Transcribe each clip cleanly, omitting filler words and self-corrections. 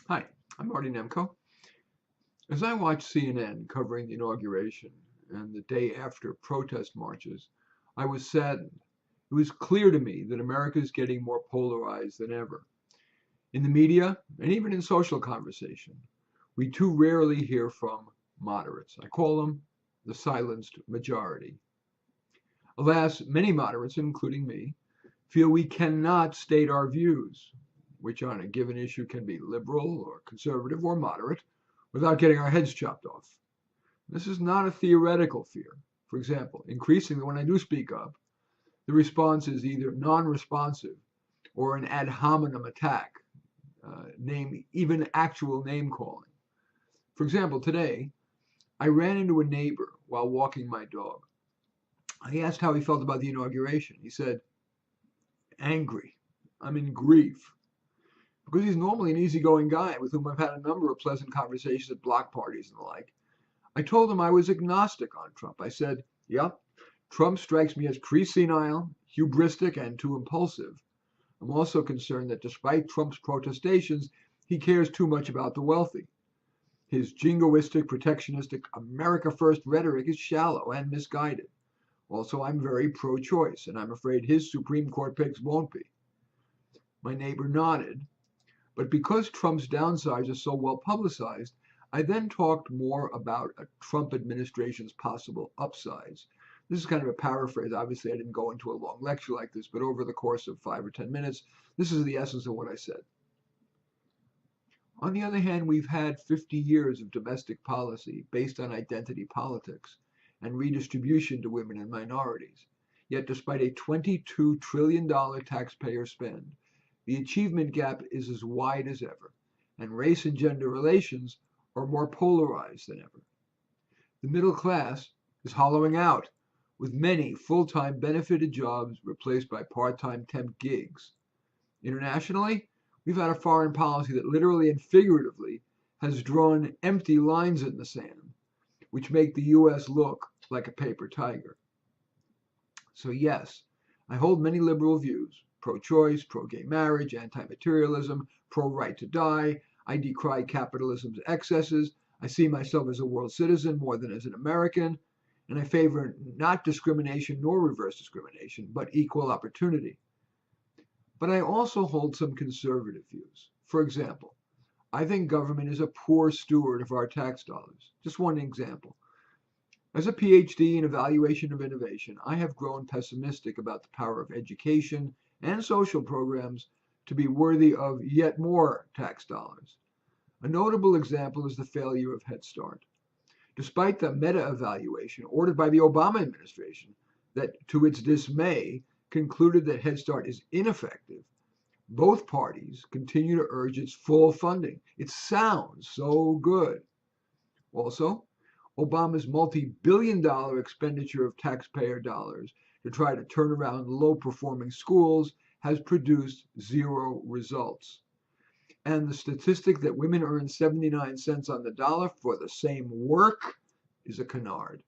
Hi, I'm Marty Nemko. As I watched CNN covering the inauguration and the day after protest marches, I was saddened. It was clear to me that America is getting more polarized than ever. In the media and even in social conversation, we too rarely hear from moderates. I call them the silenced majority. Alas, many moderates, including me, feel we cannot state our views, which on a given issue can be liberal or conservative or moderate, without getting our heads chopped off. This is not a theoretical fear. For example, increasingly when I do speak up, the response is either non-responsive or an ad hominem attack, even actual name calling. For example, today I ran into a neighbor while walking my dog. I asked how he felt about the inauguration. He said, angry. I'm in grief. Because he's normally an easygoing guy with whom I've had a number of pleasant conversations at block parties and the like. I told him I was agnostic on Trump. I said, yep, Trump strikes me as pre-senile, hubristic, and too impulsive. I'm also concerned that despite Trump's protestations, he cares too much about the wealthy. His jingoistic, protectionistic, America First rhetoric is shallow and misguided. Also, I'm very pro-choice, and I'm afraid his Supreme Court picks won't be. My neighbor nodded, but because Trump's downsides are so well publicized, I then talked more about a Trump administration's possible upsides. This is kind of a paraphrase. Obviously, I didn't go into a long lecture like this, but over the course of 5 or 10 minutes, this is the essence of what I said. On the other hand, we've had 50 years of domestic policy based on identity politics and redistribution to women and minorities. Yet, despite a $22 trillion taxpayer spend, the achievement gap is as wide as ever, and race and gender relations are more polarized than ever. The middle class is hollowing out, with many full-time benefited jobs replaced by part-time temp gigs. Internationally, we've had a foreign policy that literally and figuratively has drawn empty lines in the sand, which make the US look like a paper tiger. So yes, I hold many liberal views: pro-choice, pro-gay marriage, anti-materialism, pro-right to die. I decry capitalism's excesses. I see myself as a world citizen more than as an American, and I favor not discrimination nor reverse discrimination, but equal opportunity. But I also hold some conservative views. For example, I think government is a poor steward of our tax dollars. Just one example. As a PhD in evaluation of innovation, I have grown pessimistic about the power of education and social programs to be worthy of yet more tax dollars. A notable example is the failure of Head Start. Despite the meta-evaluation ordered by the Obama administration that, to its dismay, concluded that Head Start is ineffective, both parties continue to urge its full funding. It sounds so good. Also, Obama's multi-billion dollar expenditure of taxpayer dollars to try to turn around low-performing schools has produced zero results. And the statistic that women earn 79 cents on the dollar for the same work is a canard.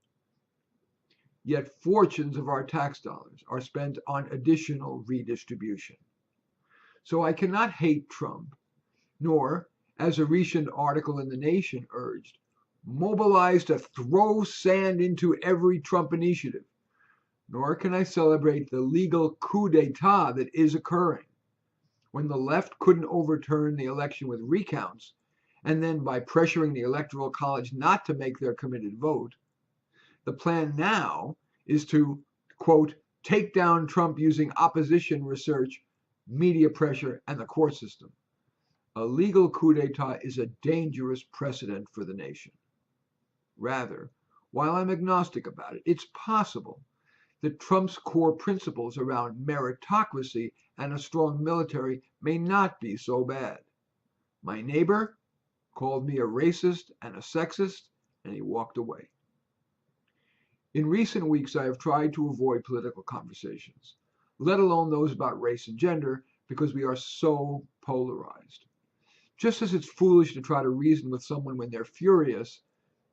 Yet fortunes of our tax dollars are spent on additional redistribution. So I cannot hate Trump, nor, as a recent article in The Nation urged, mobilize to throw sand into every Trump initiative. Nor can I celebrate the legal coup d'etat that is occurring. When the left couldn't overturn the election with recounts, and then by pressuring the Electoral College not to make their committed vote, the plan now is to, quote, take down Trump using opposition research, media pressure, and the court system. A legal coup d'etat is a dangerous precedent for the nation. Rather, while I'm agnostic about it, it's possible that Trump's core principles around meritocracy and a strong military may not be so bad. My neighbor called me a racist and a sexist, and he walked away. In recent weeks, I have tried to avoid political conversations, let alone those about race and gender, because we are so polarized. Just as it's foolish to try to reason with someone when they're furious,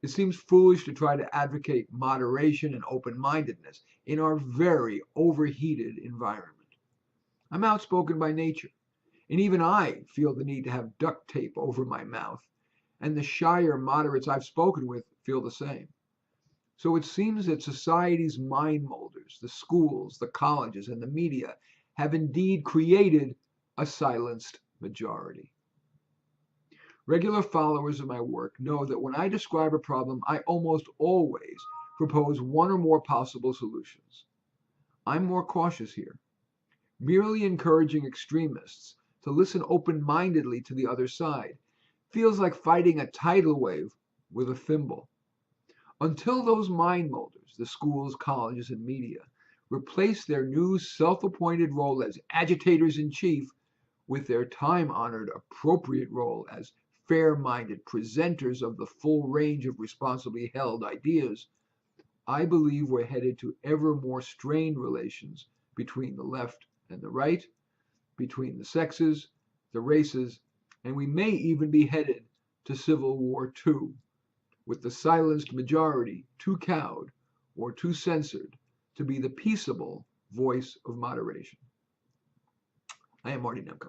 it seems foolish to try to advocate moderation and open-mindedness in our very overheated environment. I'm outspoken by nature. And even I feel the need to have duct tape over my mouth, and the shyer moderates I've spoken with feel the same. So it seems that society's mind molders, the schools, the colleges, and the media, have indeed created a silenced majority. Regular followers of my work know that when I describe a problem, I almost always propose one or more possible solutions. I'm more cautious here. Merely encouraging extremists to listen open-mindedly to the other side feels like fighting a tidal wave with a thimble. Until those mind molders, the schools, colleges, and media, replace their new self-appointed role as agitators in chief with their time-honored appropriate role as fair-minded presenters of the full range of responsibly held ideas, I believe we're headed to ever more strained relations between the left and the right, between the sexes, the races, and we may even be headed to Civil War II, with the silenced majority too cowed or too censored to be the peaceable voice of moderation. I am Marty Nemko.